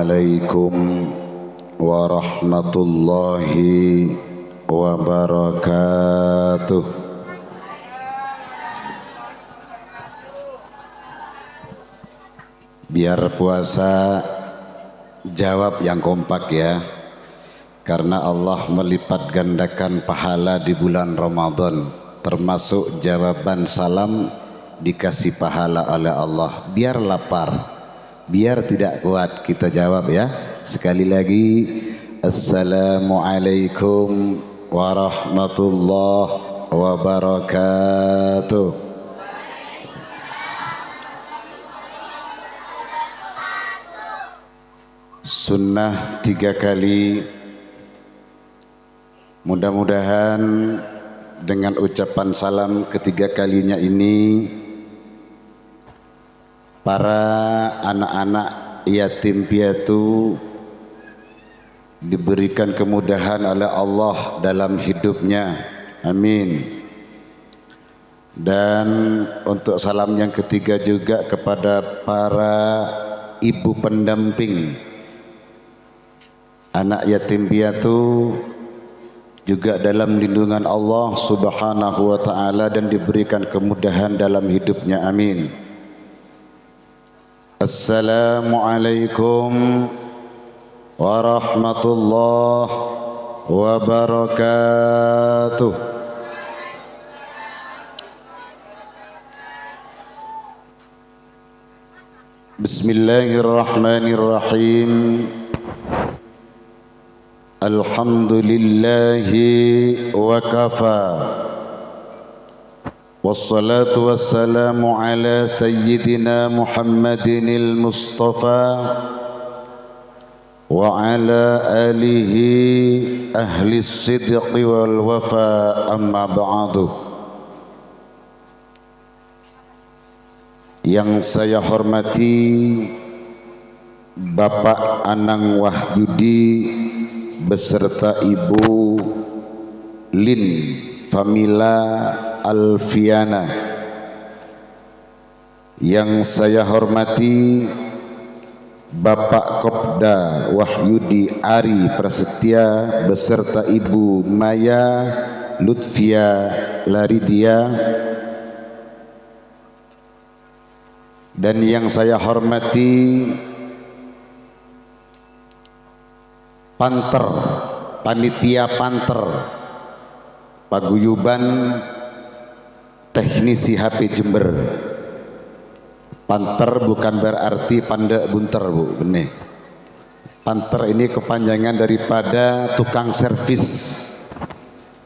Assalamualaikum warahmatullahi wabarakatuh. Biar puasa jawab yang kompak ya, karena Allah melipat gandakan pahala di bulan Ramadan, termasuk jawaban salam dikasih pahala oleh Allah. Biar lapar, biar tidak kuat, kita jawab ya. Sekali lagi, Assalamualaikum warahmatullahi wabarakatuh. Sunnah 3 kali. Mudah-mudahan dengan ucapan salam ketiga kalinya ini para anak-anak yatim piatu diberikan kemudahan oleh Allah dalam hidupnya. Amin. Dan untuk salam yang ketiga juga kepada para ibu pendamping anak yatim piatu, juga dalam lindungan Allah Subhanahu wa ta'ala dan diberikan kemudahan dalam hidupnya. Amin. Assalamualaikum warahmatullahi wabarakatuh. Bismillahirrahmanirrahim. Alhamdulillahi wa kafa, wassalatu wassalamu ala sayyidina Muhammadinil Mustafa wa ala alihi ahli sidqi wal wafa, amma ba'du. Yang saya hormati Bapak Anang Wahyudi beserta Ibu Lin Famila Alfiana. Yang saya hormati Bapak Kopda Wahyudi Ari Prasetya beserta Ibu Maya Lutfia Laridia. Dan yang saya hormati Panter, panitia Panter Paguyuban Teknisi HP Jember. Panter bukan berarti pandai bunter, Bu, benih. Panter ini kepanjangan daripada tukang servis.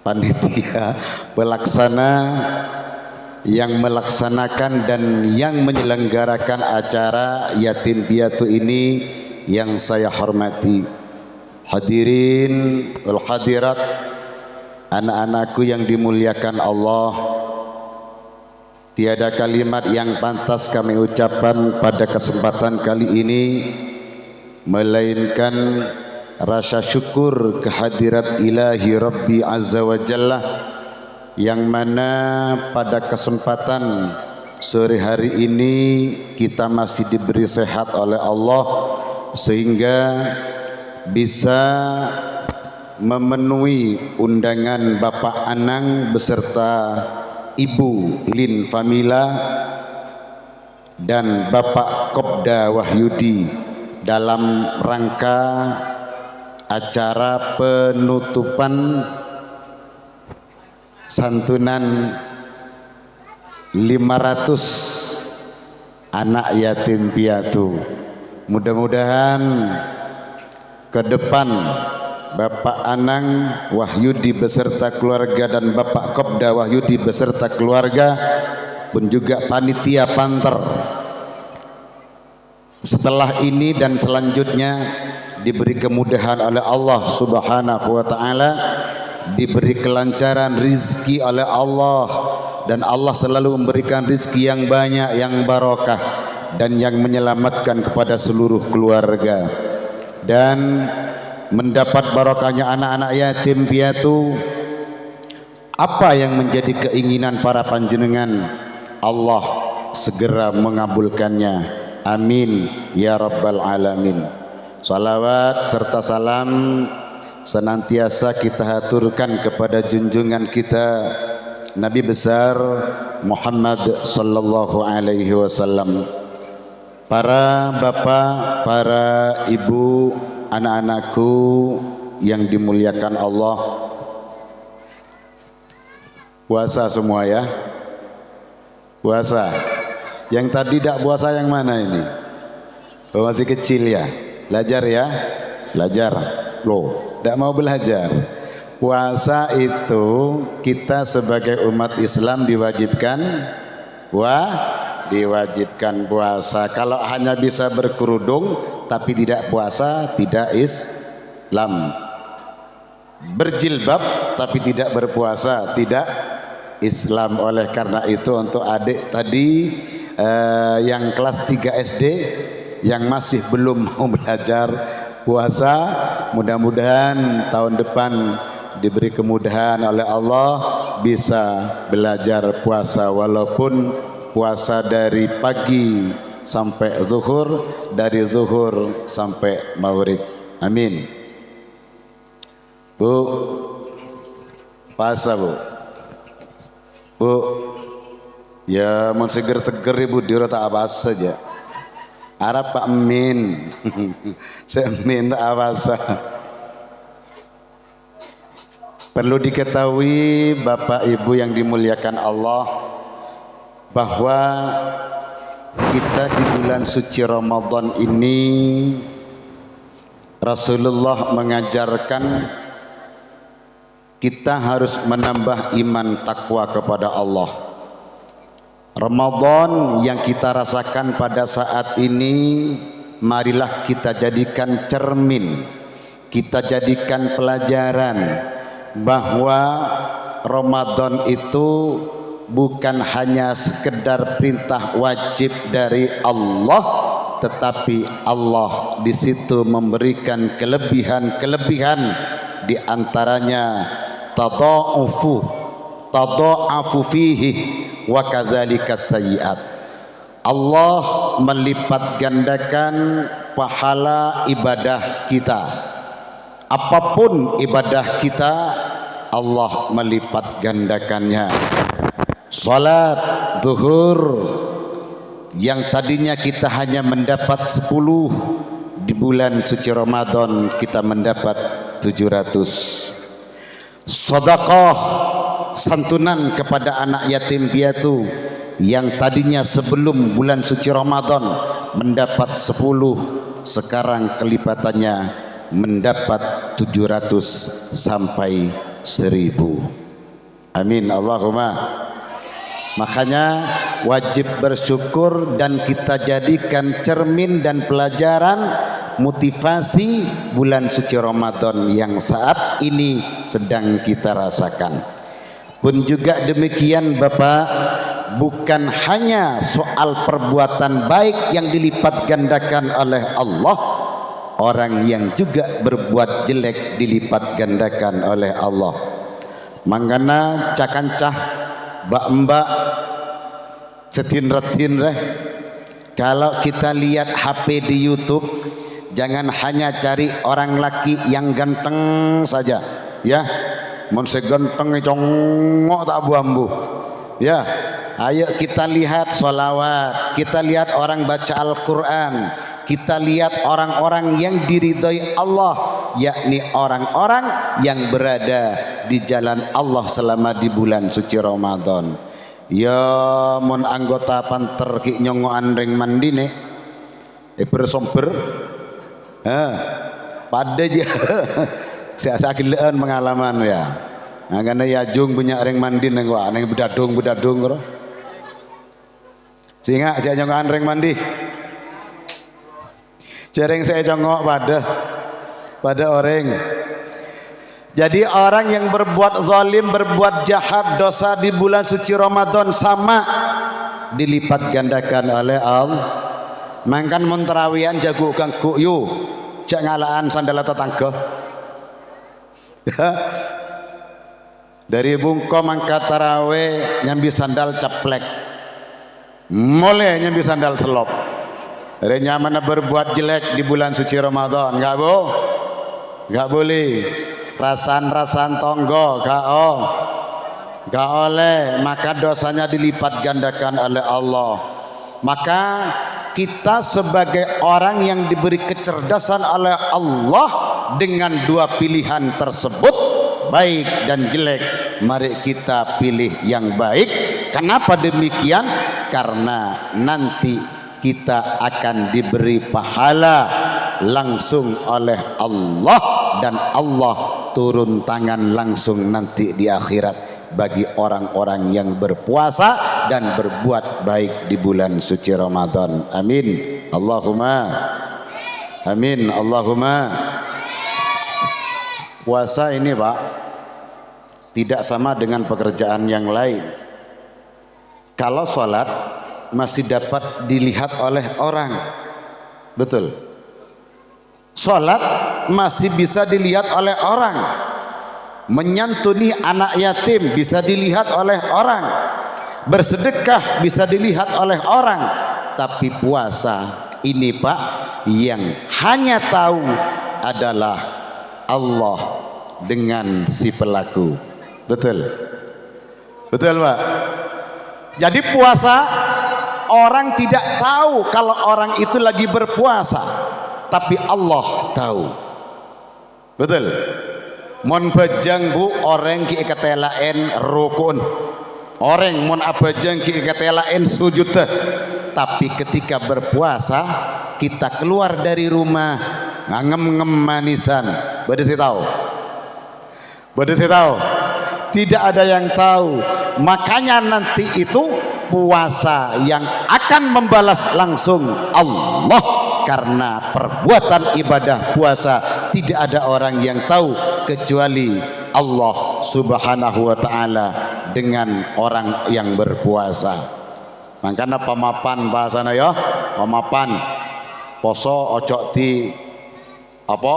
Panitia pelaksana yang melaksanakan dan yang menyelenggarakan acara yatim piatu ini yang saya hormati. Hadirin wal hadirat, anak-anakku yang dimuliakan Allah, tiada kalimat yang pantas kami ucapkan pada kesempatan kali ini melainkan rasa syukur kehadirat ilahi Rabbi Azza wa Jalla, yang mana pada kesempatan sore hari ini kita masih diberi sehat oleh Allah sehingga bisa memenuhi undangan Bapak Anang beserta Ibu Lin Famila dan Bapak Kopda Wahyudi dalam rangka acara penutupan santunan 500 anak yatim piatu. Mudah-mudahan ke depan Bapak Anang Wahyudi beserta keluarga dan Bapak Kopda Wahyudi beserta keluarga pun juga panitia Panter setelah ini dan selanjutnya diberi kemudahan oleh Allah Subhanahu wa ta'ala, diberi kelancaran rizki oleh Allah, dan Allah selalu memberikan rizki yang banyak, yang barokah dan yang menyelamatkan kepada seluruh keluarga. Dan mendapat barokahnya anak-anak yatim piatu, apa yang menjadi keinginan para panjenengan, Allah segera mengabulkannya. Amin ya rabbal alamin. Salawat serta salam senantiasa kita haturkan kepada junjungan kita Nabi besar Muhammad sallallahu alaihi wasallam. Para bapak, para ibu, anak-anakku yang dimuliakan Allah. Puasa semua ya. Puasa. Yang tadi tidak puasa yang mana ini? Oh, masih kecil ya. Belajar ya. Belajar. Loh, tidak mau belajar. Puasa itu kita sebagai umat Islam diwajibkan diwajibkan puasa. Kalau hanya bisa berkerudung tapi tidak puasa, tidak Islam. Berjilbab tapi tidak berpuasa, tidak Islam. Oleh karena itu untuk adik tadi yang kelas 3 SD yang masih belum mau belajar puasa, mudah-mudahan tahun depan diberi kemudahan oleh Allah bisa belajar puasa, walaupun puasa dari pagi sampai zuhur, dari zuhur sampai maghrib. Amin. Bu, puasa bu. Bu, ya mau seger-teger ibu dirota apa saja. Arab Pak Min, saya minta awasa. Perlu diketahui Bapak Ibu yang dimuliakan Allah, bahwa kita di bulan suci Ramadan ini Rasulullah mengajarkan kita harus menambah iman takwa kepada Allah. Ramadan yang kita rasakan pada saat ini, marilah kita jadikan cermin, kita jadikan pelajaran bahwa Ramadan itu bukan hanya sekedar perintah wajib dari Allah, tetapi Allah di situ memberikan kelebihan-kelebihan, di antaranya tada'afu fihi wa kadzalika sayyi'at. Allah melipat gandakan pahala ibadah kita. Apapun ibadah kita, Allah melipat gandakannya. Salat zuhur yang tadinya kita hanya mendapat 10, di bulan suci Ramadan kita mendapat 700. Sedekah santunan kepada anak yatim piatu yang tadinya sebelum bulan suci Ramadan mendapat 10, sekarang kelipatannya mendapat 700 sampai 1000. Amin Allahumma. Makanya wajib bersyukur dan kita jadikan cermin dan pelajaran motivasi bulan suci Ramadan yang saat ini sedang kita rasakan. Pun juga demikian Bapak, bukan hanya soal perbuatan baik yang dilipat gandakan oleh Allah, orang yang juga berbuat jelek dilipat gandakan oleh Allah. Mangana cakancah mbak-mbak setinret-tinret, kalau kita lihat HP di YouTube, jangan hanya cari orang laki yang ganteng saja ya. Mun seganteng congok tak buambu ya. Ayo kita lihat sholawat, kita lihat orang baca Al-Quran, kita lihat orang-orang yang diridhoi Allah, yakni orang-orang yang berada di jalan Allah selama di bulan suci Ramadan. Ya mun anggota panter ki nyongoan ring mandine bersomber pada aja saya sakileun pengalaman ya. Nah, karena ya jung punya ring mandi neng wah neng bedadung karo. Sehingga saya nyongokan ring mandi. Jareng saya congok pada orang. Jadi orang yang berbuat zalim, berbuat jahat, dosa di bulan suci Ramadan sama dilipat gandakan oleh Allah. Mangkan monterawian jago kangku yu, cak ngalaan sandal tetangga. Dari bungko mangkat taraweh nyambi sandal ceplek, mulai nyambi sandal selop. Renya mana berbuat jelek di bulan suci Ramadan, enggak boleh. Rasan tonggo enggak oleh, maka dosanya dilipat gandakan oleh Allah. Maka kita sebagai orang yang diberi kecerdasan oleh Allah dengan dua pilihan tersebut, baik dan jelek, mari kita pilih yang baik. Kenapa demikian? Karena nanti kita akan diberi pahala langsung oleh Allah, dan Allah turun tangan langsung nanti di akhirat bagi orang-orang yang berpuasa dan berbuat baik di bulan suci Ramadan. Amin Allahumma amin Allahumma. Puasa ini Pak tidak sama dengan pekerjaan yang lain. Kalau sholat masih dapat dilihat oleh orang, betul. Sholat masih bisa dilihat oleh orang. Menyantuni anak yatim bisa dilihat oleh orang. Bersedekah bisa dilihat oleh orang. Tapi puasa ini Pak, yang hanya tahu adalah Allah dengan si pelaku. Betul? Betul Pak? Jadi puasa, orang tidak tahu kalau orang itu lagi berpuasa, tapi Allah tahu. Betul? Mon bajang bu orang ki ketelaen rukun, orang mon abajang ki ketelaen sujud. Tapi ketika berpuasa kita keluar dari rumah ngem manisan, bade saya tahu, tidak ada yang tahu. Makanya nanti itu puasa yang akan membalas langsung Allah, karena perbuatan ibadah puasa tidak ada orang yang tahu kecuali Allah Subhanahu wa ta'ala dengan orang yang berpuasa. Makanya pemapan bahasana ya, pemapan poso ojo di apa?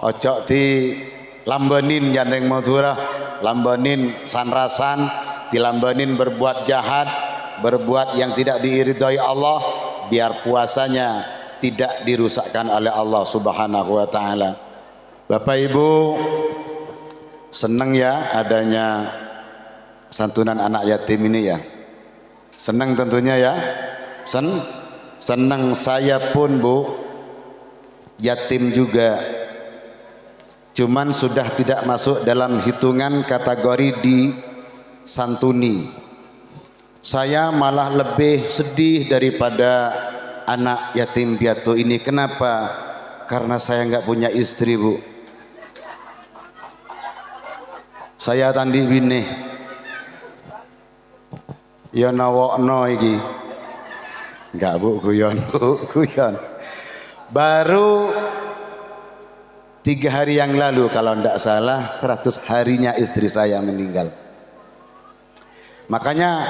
Ojo di lambanin jandeng madura, lambanin sanrasan, dilambanin berbuat jahat, berbuat yang tidak diridhoi Allah, biar puasanya tidak dirusakkan oleh Allah Subhanahu wa ta'ala. Bapak Ibu senang ya adanya santunan anak yatim ini ya? Senang tentunya ya? Senang. Saya pun Bu yatim juga, cuman sudah tidak masuk dalam hitungan kategori di santuni. Saya malah lebih sedih daripada anak yatim piatu ini. Kenapa? Karena saya nggak punya istri Bu. Saya tandi bini ya nawokno iki. Enggak Bu, guyon Bu, guyon. Baru 3 hari yang lalu kalau tidak salah 100 harinya istri saya meninggal. Makanya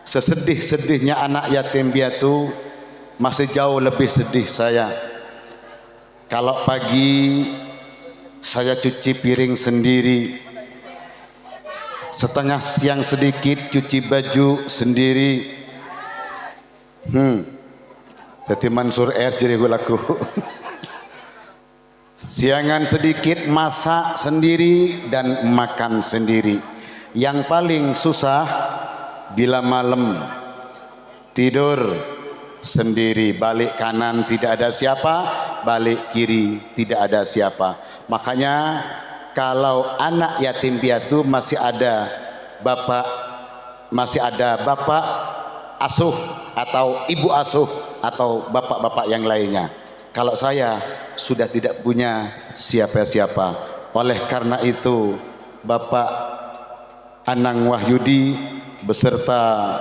sesedih-sedihnya anak yatim piatu masih jauh lebih sedih saya. Kalau pagi saya cuci piring sendiri, setengah siang sedikit cuci baju sendiri. Jadi Mansur R jadi lagu. Siangan sedikit masak sendiri dan makan sendiri. Yang paling susah bila malam tidur sendiri, balik kanan tidak ada siapa, balik kiri tidak ada siapa. Makanya kalau anak yatim piatu masih ada bapak asuh atau ibu asuh atau bapak-bapak yang lainnya. Kalau saya sudah tidak punya siapa-siapa. Oleh karena itu Bapak Anang Wahyudi beserta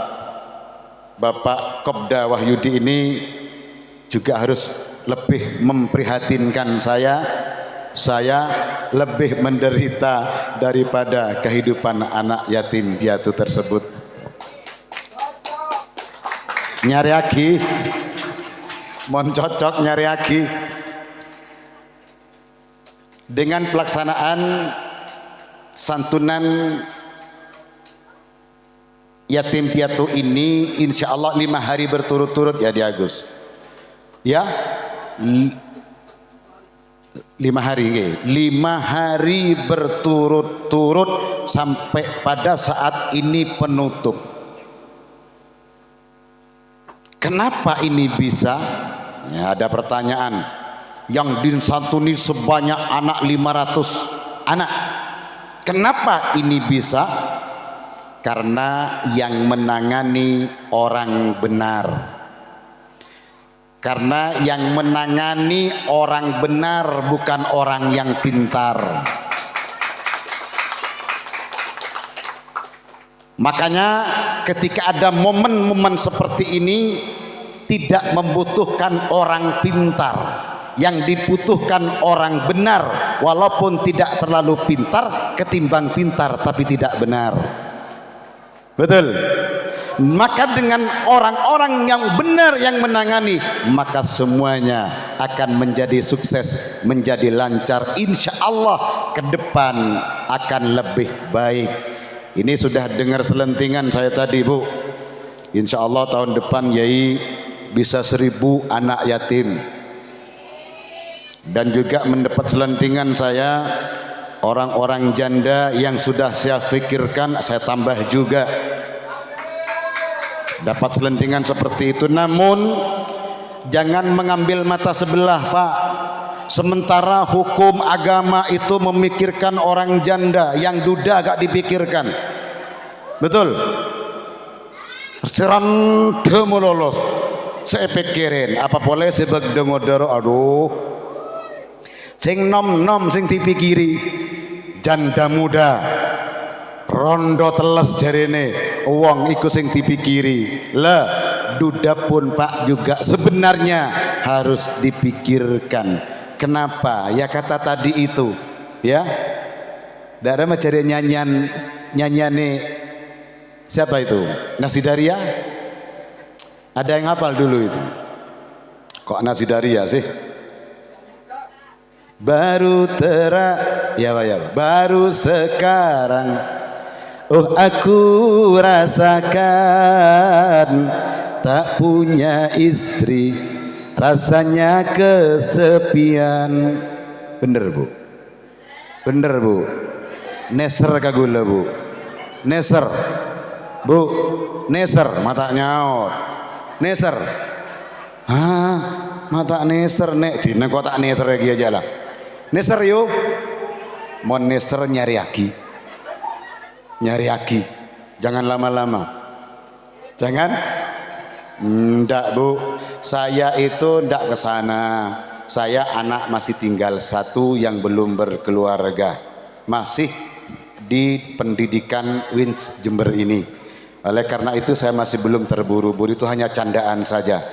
Bapak Kopda Wahyudi ini juga harus lebih memprihatinkan saya lebih menderita daripada kehidupan anak yatim piatu tersebut. Nyari lagi, mohon cocok nyari lagi. Dengan pelaksanaan santunan yatim piatu ini, insya Allah 5 hari berturut-turut ya di Agus. Ya, 5 hari, 5 hari berturut-turut sampai pada saat ini penutup. Kenapa ini bisa? Ya, ada pertanyaan. Yang disantuni sebanyak anak 500 anak. Kenapa ini bisa? Karena yang menangani orang benar. Karena yang menangani orang benar, bukan orang yang pintar. Makanya ketika ada momen-momen seperti ini tidak membutuhkan orang pintar, yang dibutuhkan orang benar, walaupun tidak terlalu pintar ketimbang pintar tapi tidak benar. Betul. Maka dengan orang-orang yang benar yang menangani, maka semuanya akan menjadi sukses, menjadi lancar. Insya Allah ke depan akan lebih baik. Ini sudah dengar selentingan saya tadi, Bu. Insya Allah tahun depan Yai bisa 1000 anak yatim. Dan juga mendapat selentingan saya, orang-orang janda yang sudah saya pikirkan saya tambah juga. Dapat selentingan seperti itu. Namun jangan mengambil mata sebelah, Pak. Sementara hukum agama itu memikirkan orang janda, yang duda agak dipikirkan. Betul. Seran demo lolos. Saya pikirin apa boleh sebab dengodoro, aduh. Sing nom-nom sing dipikiri janda muda. Rondo teles jarene wong iku sing dipikiri. Lah duda pun Pak juga sebenarnya harus dipikirkan. Kenapa? Ya kata tadi itu, ya. Dara mencari nyanyiane siapa itu? Nasidaria? Ada yang hafal dulu itu? Kok Nasidaria sih? Baru ya baru sekarang oh aku rasakan tak punya istri, rasanya kesepian. Bener Bu? Bener Bu? Neser kagula Bu? Neser Bu? Neser mata nyaut. Neser. Hah? Mata neser nek dina kok tak neser lagi aja lah. Neser yuk. Mau neser nyari aki. Nyari aki, jangan lama-lama. Jangan. Ndak Bu, saya itu ndak ke sana. Saya anak masih tinggal 1 yang belum berkeluarga, masih di pendidikan Wins Jember ini. Oleh karena itu saya masih belum terburu-buru, itu hanya candaan saja.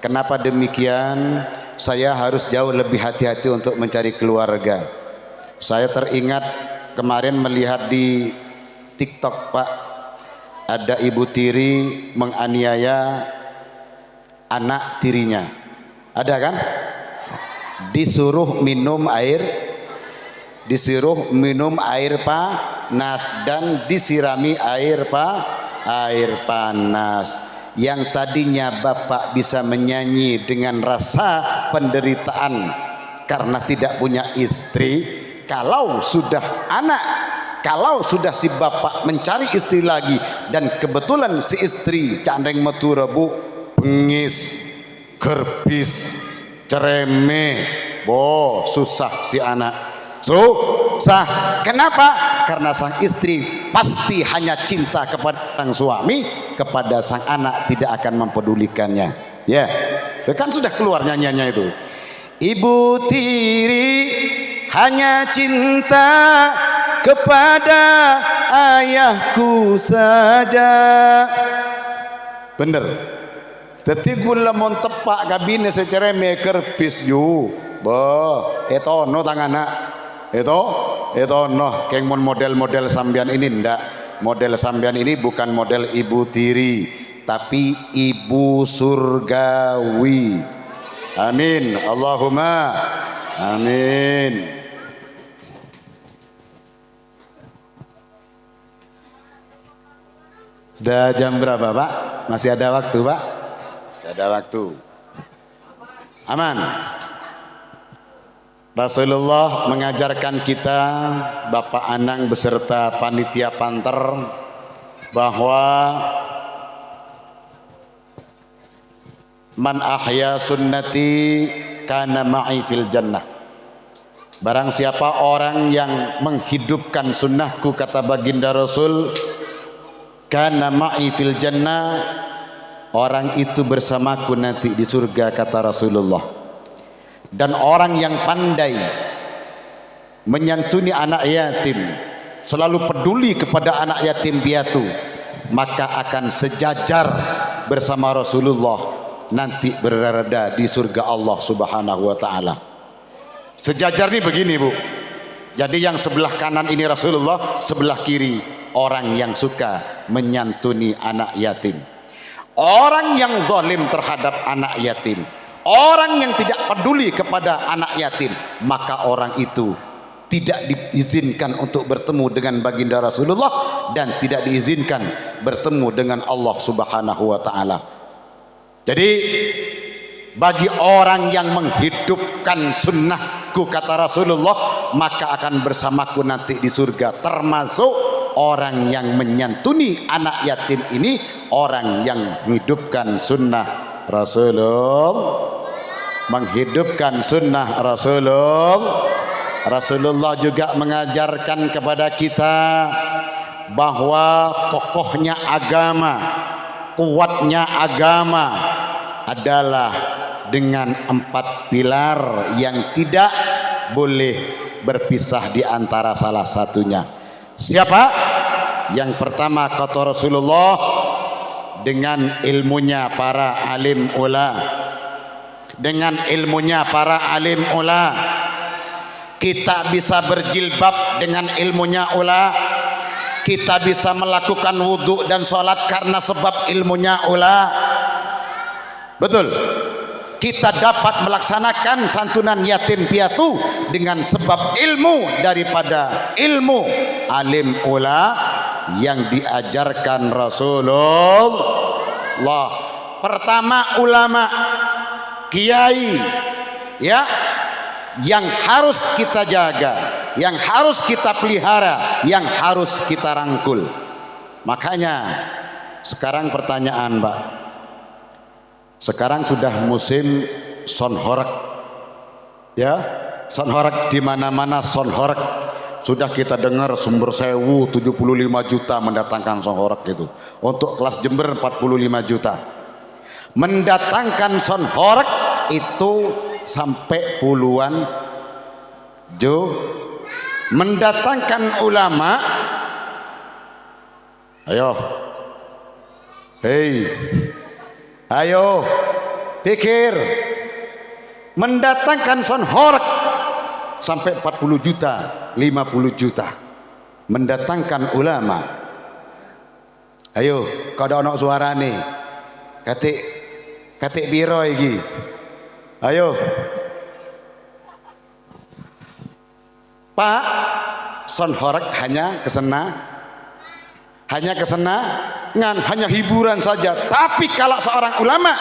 Kenapa demikian? Saya harus jauh lebih hati-hati untuk mencari keluarga. Saya teringat kemarin melihat di TikTok Pak, ada ibu tiri menganiaya anak tirinya. Ada kan? Disuruh minum air panas dan disirami air panas. Yang tadinya bapak bisa menyanyi dengan rasa penderitaan karena tidak punya istri, kalau sudah si bapak mencari istri lagi dan kebetulan si istri candeng metu rebu, bengis, gerbis, cereme, susah si anak. Susah. Kenapa? Karena sang istri pasti hanya cinta kepada sang suami, kepada sang anak tidak akan mempedulikannya. Ya, kan sudah keluar nyanyiannya itu. Ibu tiri hanya cinta kepada ayahku saja. Bener. Dadi gula mon tepak kabine secara maker bis yu. Etono tangana. Etono keng mon model-model sambian ini ndak. Model sambian ini bukan model ibu tiri, tapi ibu surgawi. Amin. Allahumma amin. Sudah jam berapa Pak? Masih ada waktu Pak? Masih ada waktu. Aman. Rasulullah mengajarkan kita, Bapak Anang beserta panitia panter, bahwa man ahya sunnati kana ma'i fil jannah. Barang siapa orang yang menghidupkan sunnahku, kata baginda Rasul, kana ma'i fil jannah, orang itu bersamaku nanti di surga, kata Rasulullah. Dan orang yang pandai menyantuni anak yatim, selalu peduli kepada anak yatim piatu, maka akan sejajar bersama Rasulullah nanti berada di surga Allah Subhanahu wa taala. Sejajar ini begini, Bu. Jadi yang sebelah kanan ini Rasulullah, sebelah kiri orang yang suka menyantuni anak yatim. Orang yang zalim terhadap anak yatim, orang yang tidak peduli kepada anak yatim, maka orang itu tidak diizinkan untuk bertemu dengan baginda Rasulullah dan tidak diizinkan bertemu dengan Allah Subhanahu wa taala. Jadi bagi orang yang menghidupkan sunnahku, kata Rasulullah, maka akan bersamaku nanti di surga, termasuk orang yang menyantuni anak yatim ini, orang yang menghidupkan sunnah Rasulullah, menghidupkan sunnah Rasulullah juga mengajarkan kepada kita bahwa kokohnya agama, kuatnya agama adalah dengan 4 pilar yang tidak boleh berpisah di antara salah satunya. Siapa? Yang pertama, kata Rasulullah, dengan ilmunya para alim ula. Dengan ilmunya para alim ula, kita bisa berjilbab dengan ilmunya ula. Kita bisa melakukan wudhu dan sholat karena sebab ilmunya ula. Betul. Kita dapat melaksanakan santunan yatim piatu dengan sebab ilmu daripada ilmu alim ula yang diajarkan Rasulullah. Pertama, ulama, kiai, ya, yang harus kita jaga, yang harus kita pelihara, yang harus kita rangkul. Makanya sekarang pertanyaan, Mbak, sekarang sudah musim sonhorak, ya, sonhorak di mana-mana sonhorak. Sudah kita dengar Sumber Sewu 75 juta mendatangkan sonhorak itu. Untuk kelas Jember 45 juta. Mendatangkan sonhorak itu sampai puluhan mendatangkan ulama. Ayo, hei, ayo pikir. Mendatangkan sonhorak sampai 40 juta, 50 juta. Mendatangkan ulama. Ayo, kada ono suarane. Katik biro iki. Ayo. Pak, sonhorak hanya kesenangan, hanya hiburan saja. Tapi kalau seorang ulama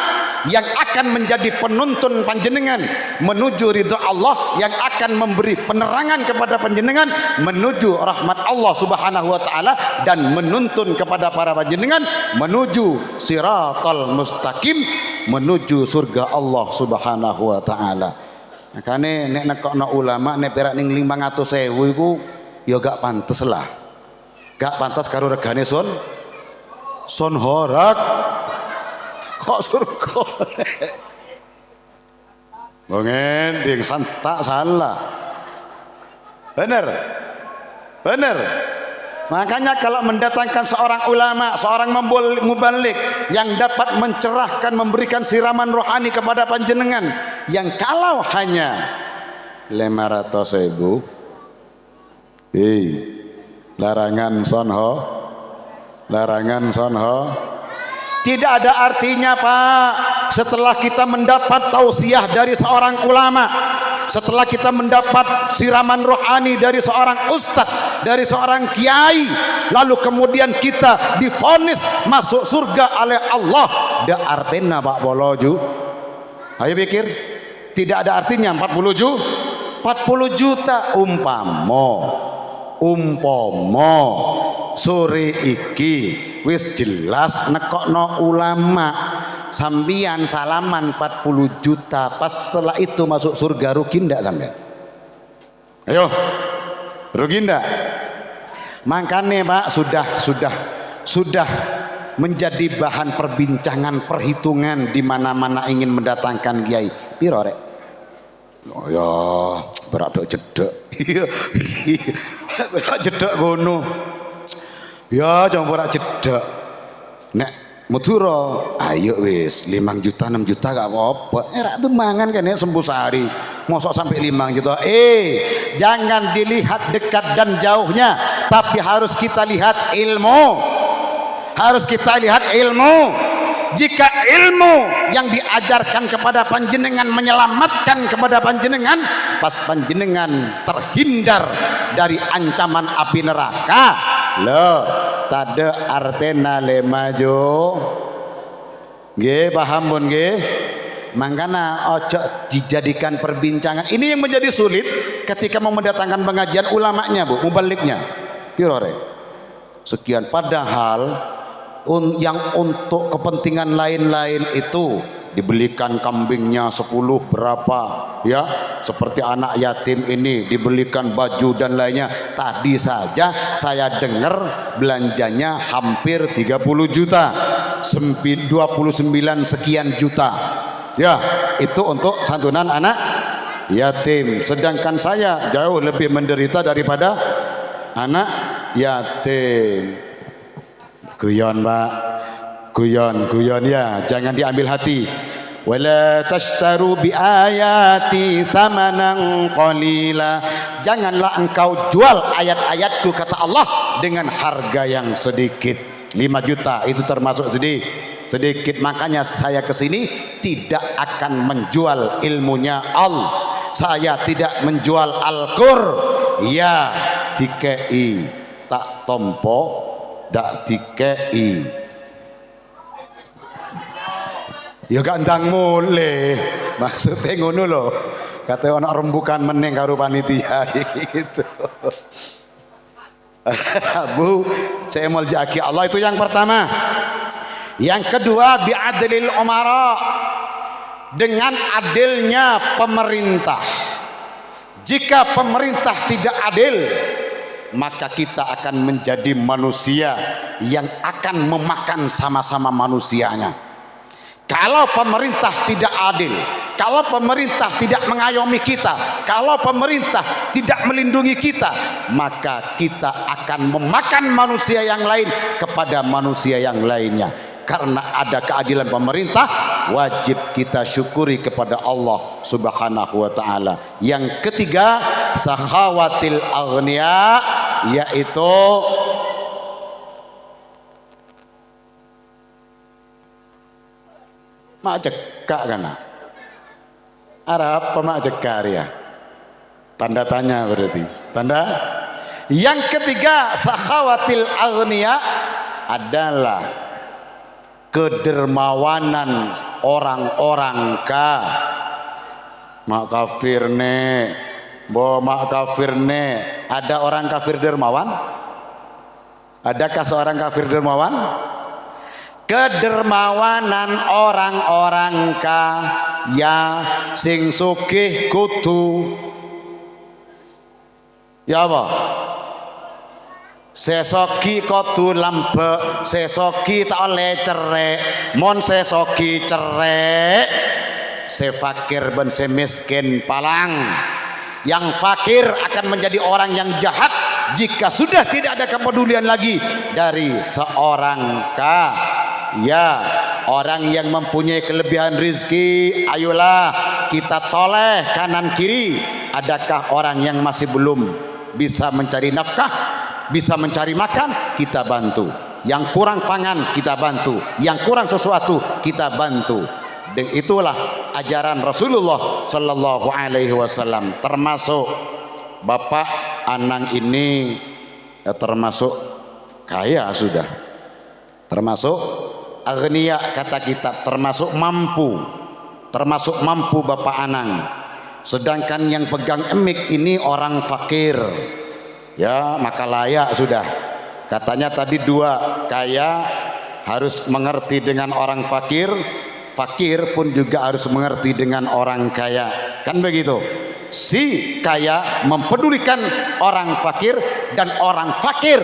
yang akan menjadi penuntun panjenengan menuju ridha Allah, yang akan memberi penerangan kepada panjenengan menuju rahmat Allah Subhanahu wa taala, dan menuntun kepada para panjenengan menuju siratal mustaqim, menuju surga Allah Subhanahu wa taala. Makane nek nekokno ulama nek perak ning 500.000 iku ya gak pantes lah. Gak pantas karo regane sonhorak. Kok surga? Mengending santak salah. Bener. Makanya kalau mendatangkan seorang ulama, seorang mubalik yang dapat mencerahkan, memberikan siraman rohani kepada panjenengan, yang kalau hanya 500.000, larangan sonho, tidak ada artinya, Pak. Setelah kita mendapat tausiah dari seorang ulama, setelah kita mendapat siraman rohani dari seorang ustadz, dari seorang kiai, lalu kemudian kita divonis masuk surga oleh Allah, da artinya Pak Boloju. Ayo pikir, Tidak ada artinya 40 juta umpomo sore iki wis jelas nekokno ulama sambian salaman 40 juta pas setelah itu masuk surga, rugi ndak sampean? Ayo, rugi ndak? Makanya Pak sudah menjadi bahan perbincangan, perhitungan di mana-mana ingin mendatangkan kiai. Piro rek? Oh ya, berak jedek. Berak jedek ngono. Ya, jangan berak jedek. Nek Madura, ayo wis 5 juta 6 juta gak apa-apa. Rak tuh mangan kan ya sembuh sehari. Mosok sampai 5 juta. Jangan dilihat dekat dan jauhnya, tapi harus kita lihat ilmu. Harus kita lihat ilmu. Jika ilmu yang diajarkan kepada panjenengan menyelamatkan kepada panjenengan, pas panjenengan terhindar dari ancaman api neraka, loh tade artena le maju. Nggih, paham pun nggih? Mangkana ojo dijadikan perbincangan. Ini yang menjadi sulit ketika mau mendatangkan pengajian ulamanya, Bu, mubaliknya. Piro rek? Sekian, padahal yang untuk kepentingan lain-lain itu dibelikan kambingnya 10 berapa ya, seperti anak yatim ini dibelikan baju dan lainnya. Tadi saja saya dengar belanjanya hampir 30 juta, 29 sekian juta ya, itu untuk santunan anak yatim. Sedangkan saya jauh lebih menderita daripada anak yatim. Guyon Pak, guyon ya, jangan diambil hati. Wala tashtaru bi ayati thamanan qalila. Janganlah engkau jual ayat-ayatku, kata Allah, dengan harga yang sedikit. 5 juta itu termasuk sedikit. Makanya saya kesini tidak akan menjual ilmunya Allah. Saya tidak menjual Al-Qur. Ya dikei tak tompo dak dikei ya gak ndang mulai, maksudnya ngono lho, kata ono rembukan meneng karo panitia gitu. Bu, saya muljaki Allah, itu yang pertama. Yang kedua, bi'adlil umara, dengan adilnya pemerintah. Jika pemerintah tidak adil, maka kita akan menjadi manusia yang akan memakan sama-sama manusianya. Kalau pemerintah tidak adil, kalau pemerintah tidak mengayomi kita, kalau pemerintah tidak melindungi kita, maka kita akan memakan manusia yang lain kepada manusia yang lainnya. Karena ada keadilan pemerintah, wajib kita syukuri kepada Allah Subhanahu wa ta'ala. Yang ketiga, sakhawatil aghnia, yaitu mak cekak kana Arab pemak cekak ya, tanda tanya berarti tanda. Yang ketiga, sakhawatil aghnia adalah kedermawanan orang-orang mak kafir ne, mak kafir ne. Ada orang kafir dermawan? Adakah seorang kafir dermawan? Kedermawanan orang-orang kaya sing sugih kudu ya apa? Sesoki kudu lambek, sesoki tak oleh cerek, mon sesoki cerek, sefakir ben semiskin palang. Yang fakir akan menjadi orang yang jahat jika sudah tidak ada kepedulian lagi dari seorang kaya. Orang yang mempunyai kelebihan rizki, ayolah kita toleh kanan kiri. Adakah orang yang masih belum bisa mencari nafkah, bisa mencari makan, kita bantu. Yang kurang pangan kita bantu, yang kurang sesuatu kita bantu. Dan itulah ajaran Rasulullah Sallallahu Alaihi Wasallam. Termasuk bapak Anang ini ya, termasuk kaya sudah, termasuk agniya kata kita, termasuk mampu termasuk mampu Bapak Anang. Sedangkan yang pegang emik ini orang fakir, ya maka layak sudah. Katanya tadi dua, kaya harus mengerti dengan orang fakir, fakir pun juga harus mengerti dengan orang kaya, kan begitu. Si kaya mempedulikan orang fakir, dan orang fakir,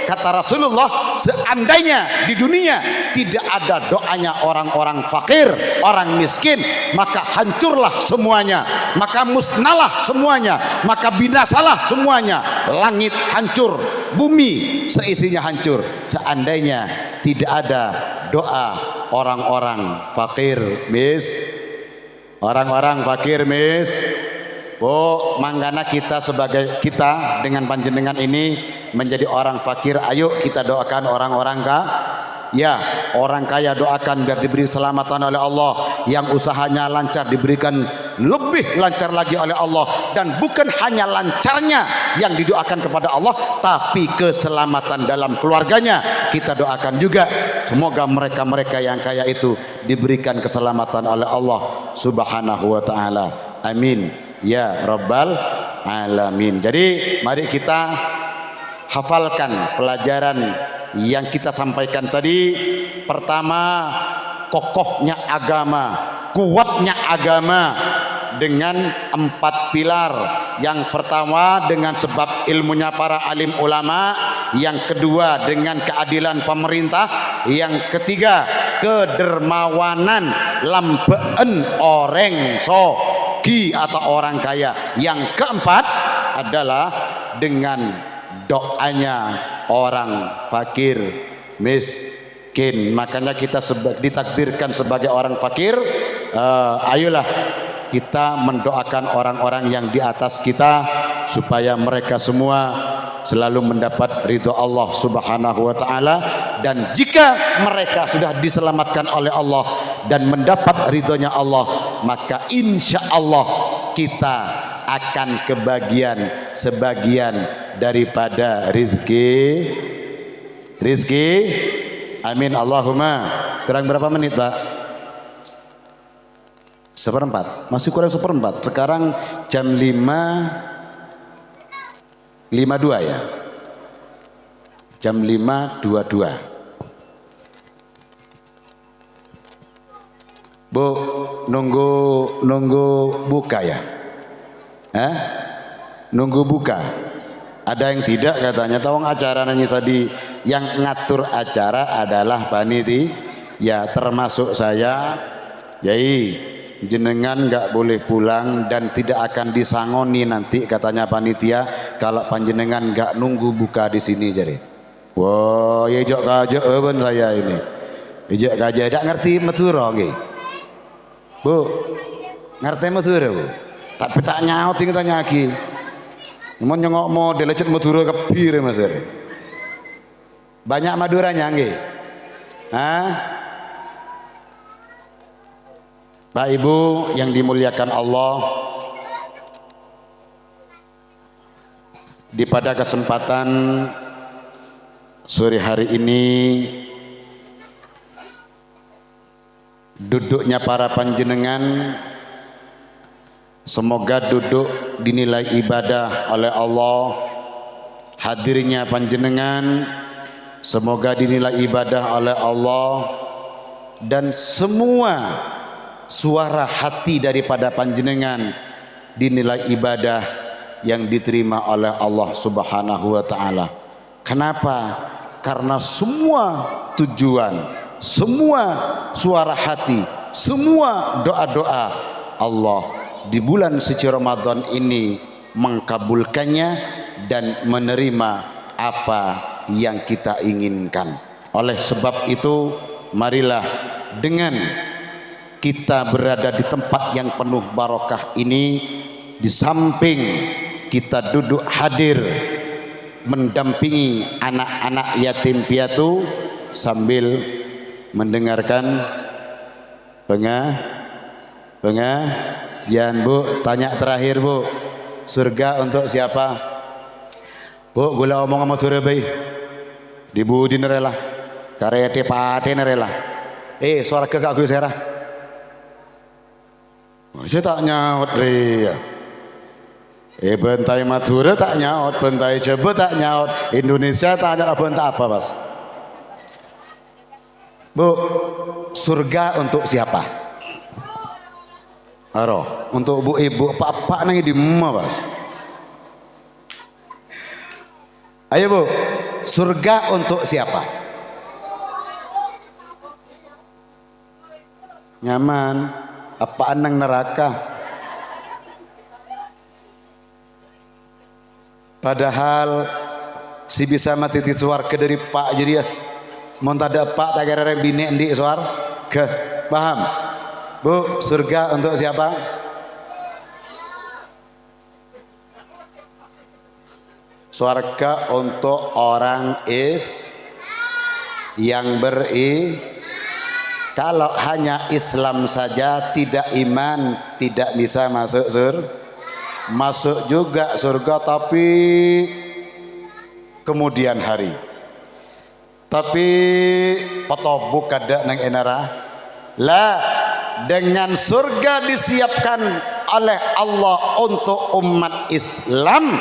kata Rasulullah, seandainya di dunia tidak ada doanya orang-orang fakir, orang miskin, maka hancurlah semuanya, maka musnahlah semuanya, maka binasalah semuanya, langit hancur, bumi seisinya hancur, seandainya tidak ada doa orang-orang fakir, mis. Orang-orang fakir, mis. Bu, manggana kita sebagai kita dengan panjenengan ini menjadi orang fakir, ayo kita doakan orang-orang ya, orang kaya doakan biar diberi keselamatan oleh Allah, yang usahanya lancar diberikan lebih lancar lagi oleh Allah, dan bukan hanya lancarnya yang didoakan kepada Allah, tapi keselamatan dalam keluarganya kita doakan juga. Semoga mereka-mereka yang kaya itu diberikan keselamatan oleh Allah Subhanahu wa taala. Amin ya rabbal alamin. Jadi mari kita hafalkan pelajaran yang kita sampaikan tadi. Pertama, kokohnya agama, kuatnya agama dengan 4 pilar. Yang pertama dengan sebab ilmunya para alim ulama, yang kedua dengan keadilan pemerintah, yang ketiga kedermawanan lambeen orang atau orang kaya, yang keempat adalah dengan doanya orang fakir miskin. Makanya kita ditakdirkan sebagai orang fakir. Ayolah kita mendoakan orang-orang yang di atas kita supaya mereka semua selalu mendapat ridho Allah Subhanahu wa taala, dan jika mereka sudah diselamatkan oleh Allah dan mendapat ridhonya Allah, maka insya Allah kita akan kebagian sebagian daripada rizki. Amin Allahumma. Kurang berapa menit, Pak? 1/4. Masih kurang 1/4. Sekarang jam 5.52 ya. Jam 5.22. Bu, nunggu buka ya? Nunggu buka. Ada yang tidak katanya. Tawang acara nanya tadi, yang ngatur acara adalah panitia, ya termasuk saya. Yai, jenengan nggak boleh pulang dan tidak akan disangoni nanti katanya panitia kalau panjenengan nggak nunggu buka di sini. Jadi, wah, ya jok kaje ben saya ini. Ijak kaje, tidak ngerti Madura nggih. Bu, ngerti Madura, Bu? Tapi tak nyaut tinggal tanya lagi. Mau nyengok model lecet Madura kebir Mas. Banyak Maduranya nggih. Pak Ibu yang dimuliakan Allah, di pada kesempatan sore hari ini duduknya para panjenengan semoga duduk dinilai ibadah oleh Allah. Hadirnya panjenengan semoga dinilai ibadah oleh Allah, dan semua suara hati daripada panjenengan dinilai ibadah yang diterima oleh Allah Subhanahu wa taala. Kenapa? Karena semua tujuan, semua suara hati, semua doa-doa Allah di bulan suci Ramadan ini mengkabulkannya dan menerima apa yang kita inginkan. Oleh sebab itu, marilah dengan kita berada di tempat yang penuh barokah ini, di samping kita duduk hadir mendampingi anak-anak yatim piatu sambil mendengarkan pengajian. Bu, tanya terakhir, Bu, surga untuk siapa? Bu, gula omong sama Surabaya di budi nerela karete pate nerela surga kak gue serah. Saya tak nyaut re. Bentai Madura tak nyaut, bentai Jawa tak nyaut, Indonesia tak nyaut, bentai apa Mas? Bu, surga untuk siapa? Aro, untuk bu ibu, pak nangi di rumah Mas. Ayo bu, surga untuk siapa? Nyaman, apaan nang neraka? Padahal si bisa mati di suar ke dari pak jadi ya mau tak ada pak tak kira bini di suar ke paham bu surga untuk siapa surga untuk orang yang kalau hanya Islam saja tidak iman tidak bisa masuk masuk juga surga tapi kemudian hari tapi potobuk kada nang enara lah dengan surga disiapkan oleh Allah untuk umat Islam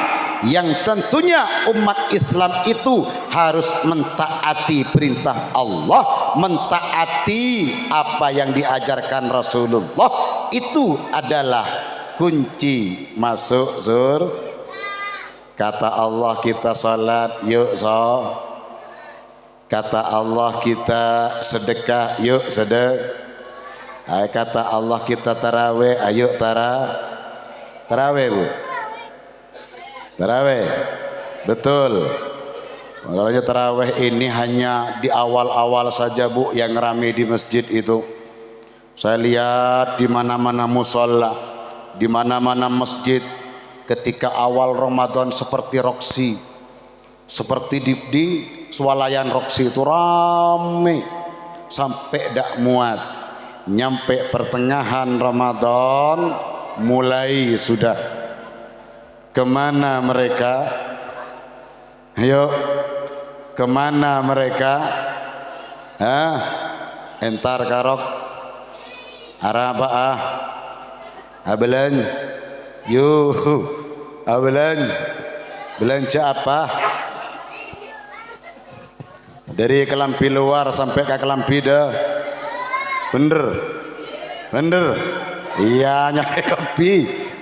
yang tentunya umat Islam itu harus mentaati perintah Allah mentaati apa yang diajarkan Rasulullah itu adalah kunci masuk kata Allah kita salat yuk kata Allah kita sedekah yuk kata Allah kita tarawih ayo tarawih bu tarawih betul makanya tarawih ini hanya di awal-awal saja bu yang ramai di masjid itu saya lihat di mana-mana musola di mana-mana masjid ketika awal Ramadan seperti Roksi seperti di swalayan Roksi itu rame sampai dak muat nyampe pertengahan Ramadan mulai sudah kemana mereka ayo kemana mereka entar karok araba abelan yuh abelan belanja apa dari kelampi luar sampai ke kelampi dah bener iya nyari kopi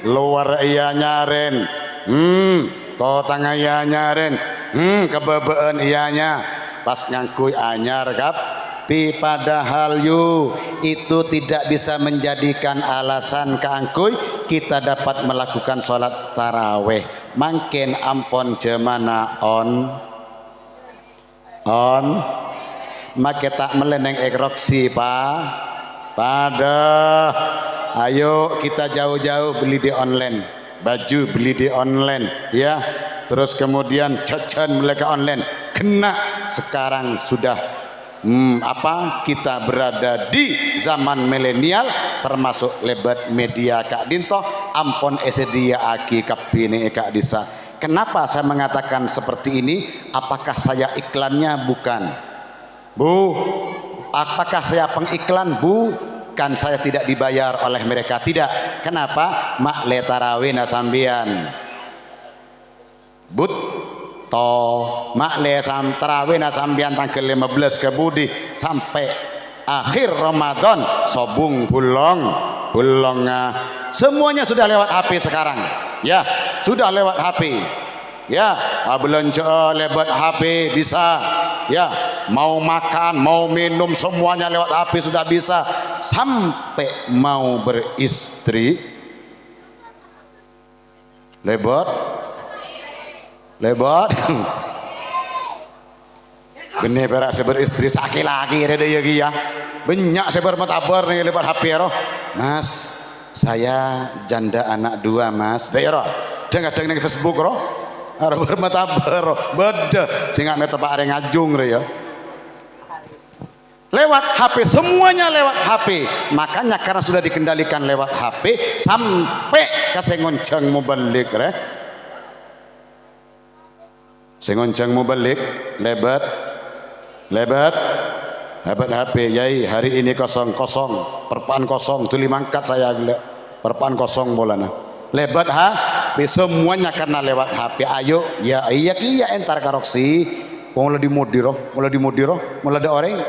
luar iya nyaren kotang iya nyaren kebebeen iyanya pas nyangkui anyar kap padahal itu tidak bisa menjadikan alasan keangkuy kita dapat melakukan sholat taraweh makin ampon jemana on make tak meleneng ekroksi pada ayo kita jauh-jauh beli di online baju beli di online ya terus kemudian jajan mereka online kena sekarang sudah kita berada di zaman milenial termasuk lebat media Kak Dinto ampon esedia aki kapine Kak Disa kenapa saya mengatakan seperti ini apakah saya iklannya bukan bu apakah saya pengiklan bukan saya tidak dibayar oleh mereka tidak kenapa mak le tarawih nasambian but makle sam tarawih sambian tanggal 15 ke budi sampai akhir Ramadan sobung bulong semuanya sudah lewat HP sekarang ya sudah lewat HP ya belanja lewat HP bisa ya mau makan mau minum semuanya lewat HP sudah bisa sampai mau beristri lebat benih perak saya beristri sakit lagi ada ya banyak saya bermatabar nih lebat HP roh mas saya janda anak 2 mas daerah jangan kadang di Facebook roh ada bermatabar roh beda sehingga meta pak ada ngajung ya lewat HP semuanya lewat HP makanya karena sudah dikendalikan lewat HP sampai ke sengonceng mau balik sengonceng mau balik lebat HP yai hari ini kosong perpaan kosong tuli mangkat saya gila perpaan kosong bolana lebat semuanya karena lewat HP. Ayo ya iya kia entar karoksi mulai dimudiro mulai ada orang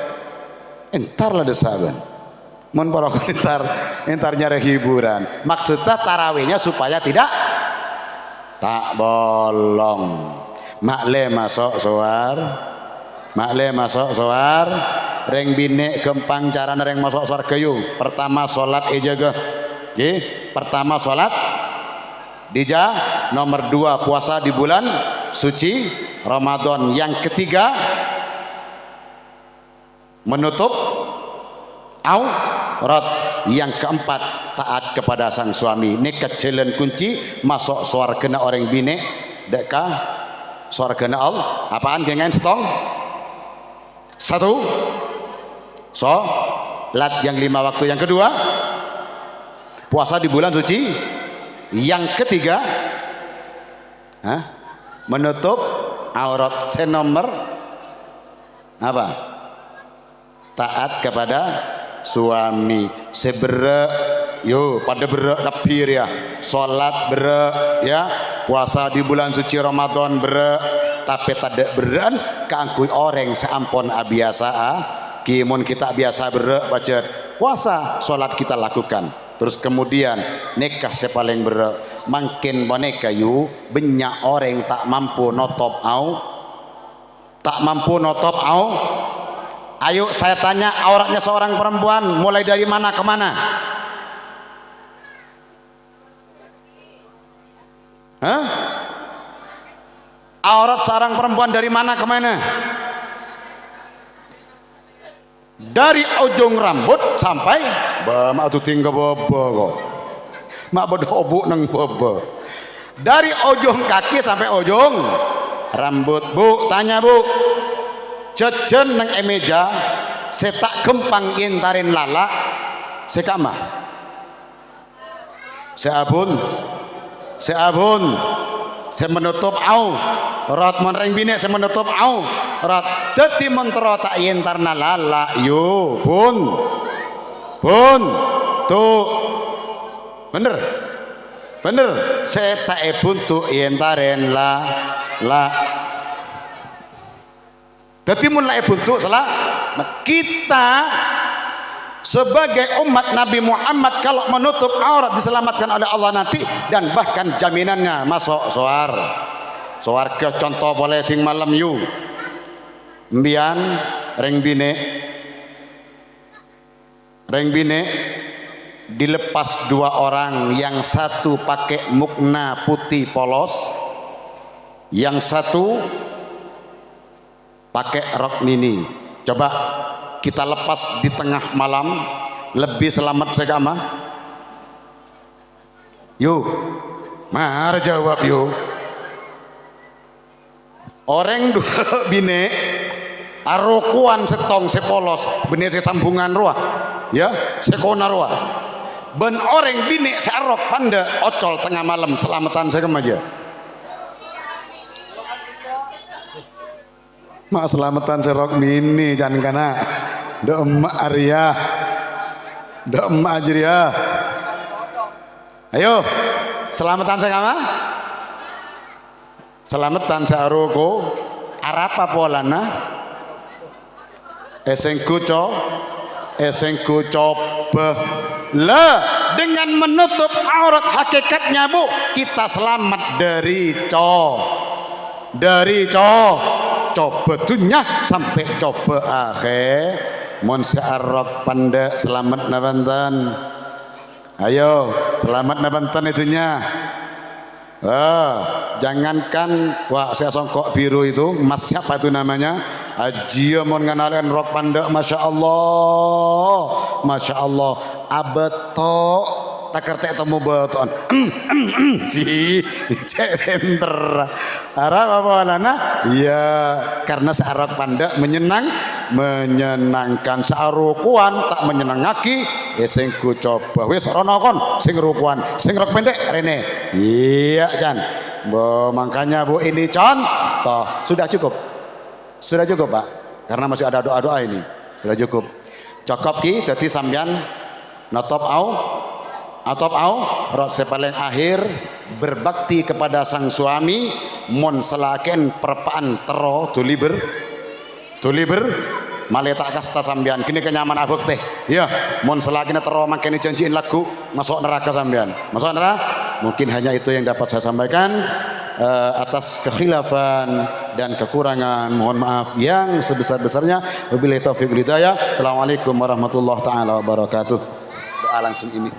entar lah desaban mun parok entar nyari hiburan. Maksudnya tarawihnya supaya tidak tak bolong. Makle masuk soar reng bine gempang cara reng masuk soar kayu. Pertama salat jaga pertama salat dija, nomor 2 puasa di bulan suci Ramadan, yang ketiga menutup aurat, yang keempat taat kepada sang suami. Ini kecelen kunci masuk surga orang bine deka surga Allah. Apaan gengen setong? 1 salat yang 5 waktu, yang kedua puasa di bulan suci, yang ketiga menutup aurat. Senomor apa? Taat kepada suami. Sebere yo pada bere kapir ya, salat bere ya, puasa di bulan suci Ramadan bere, tapi tidak beran keangkui orang seampun biasa kimun kita biasa bere baca puasa salat kita lakukan. Terus kemudian nikah sepaling bere makin boneka yu banyak orang tak mampu notop au. Ayo saya tanya, auratnya seorang perempuan mulai dari mana ke mana? Aurat seorang perempuan dari mana ke mana? Dari ujung rambut sampai mak tu tinggal bobo kok. Mak bodoh nang bobo. Dari ujung kaki sampai ujung rambut. Bu, tanya Bu. Jejen nang emeja setak gempang intarin lala sekama. Seabun. Saya menutup aurat menreng bine, saya menutup aurat. Jadi mentero tak yentarna lala yo pun tuh bener saya tak pun tuh yentaren la jadi mulai buntu salah. Kita sebagai umat Nabi Muhammad kalau menutup aurat diselamatkan oleh Allah nanti, dan bahkan jaminannya masuk ke contoh boleh ting malam yu mbian reng bine dilepas 2 orang, yang satu pakai mukna putih polos, yang satu pakai rok mini. Coba kita lepas di tengah malam, lebih selamat segama? Yuk, mar jawab yuk. Orang 2 bine arokuan setong sepolos bene sesambungan ruah ya sekona ruah ben orang bine searok panda ocol tengah malam selamatan segama aja. Mak selamatan serok mini jangan kana do emak Arya do emak Ajria. Ayo selamatan segama? Selamatan searoko arapa polana esengku coba le dengan menutup aurat hakikatnya Bu kita selamat dari coba dunia sampai coba akhir. Mon searok panda selamat nabantan. Ayo selamat nabantan itunya. Jangankan wah saya songkok biru itu mas siapa itu namanya Ajia mon nganalen rok panda, masya Allah abeto takar teh temu beton si center arah apa lana iya karena searok panda menyenangkan searukuan tak menyenangaki singku coba wis rono kon sing rukuan sing rok pendek rene iya Chan makanya Bu ini contoh sudah cukup Pak karena masih ada doa-doa ini sudah cukup ki jadi sampean notop atau rok paling akhir berbakti kepada sang suami mon selaken perpaan tero tuliber malah tak kasta sambian kini kenyaman abuk teh ya mon selaken tero makanya janjiin lagu masuk neraka sambian masuk neraka. Mungkin hanya itu yang dapat saya sampaikan. Atas kekhilafan dan kekurangan mohon maaf yang sebesar-besarnya. Wabillahi taufiq wal hidayah. Assalamualaikum warahmatullahi taala wabarakatuh. Doa langsung ini.